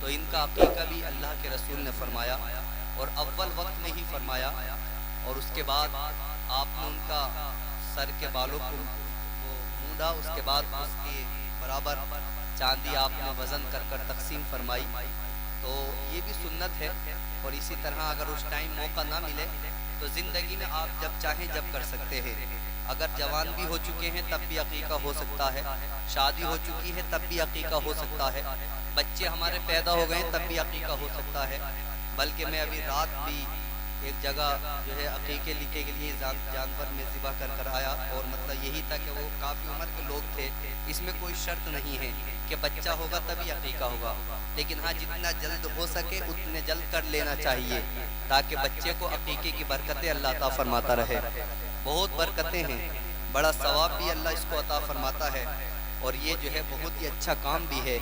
तो इनका अकीका भी अल्लाह के रसूल ने फरमाया और अव्वल वक्त में ही फरमाया। और उसके बाद आपने उनका सर के बालों को वो मूंदा, उसके बाद उसके बराबर चांदी आपने वज़न कर कर तकसीम फरमाई। तो ये भी सुन्नत है। और इसी तरह अगर उस टाइम मौका ना मिले तो ज़िंदगी में आप जब चाहें जब कर सकते हैं। अगर जवान भी हो चुके हैं तब भी अकीका हो सकता है, शादी हो चुकी है तब भी अकीका हो सकता है, बच्चे हमारे पैदा हो गए तब भी अकीका हो सकता है। बल्कि मैं अभी रात भी एक जगह जो है अकीके लिखे के लिए जानवर में ज़िबा कर कर आया, और मतलब यही था कि वो काफ़ी उम्र के लोग थे। इसमें कोई शर्त नहीं है कि बच्चा होगा तभी अकीका होगा, लेकिन हाँ जितना जल्द हो सके उतने जल्द कर लेना चाहिए ताकि बच्चे को अकीके की बरकतें अल्लाह अता फरमाता रहे। बहुत बरकतें हैं, बड़ा सवाब भी अल्लाह इसको अता फरमाता है, और ये जो है बहुत ही अच्छा काम भी है।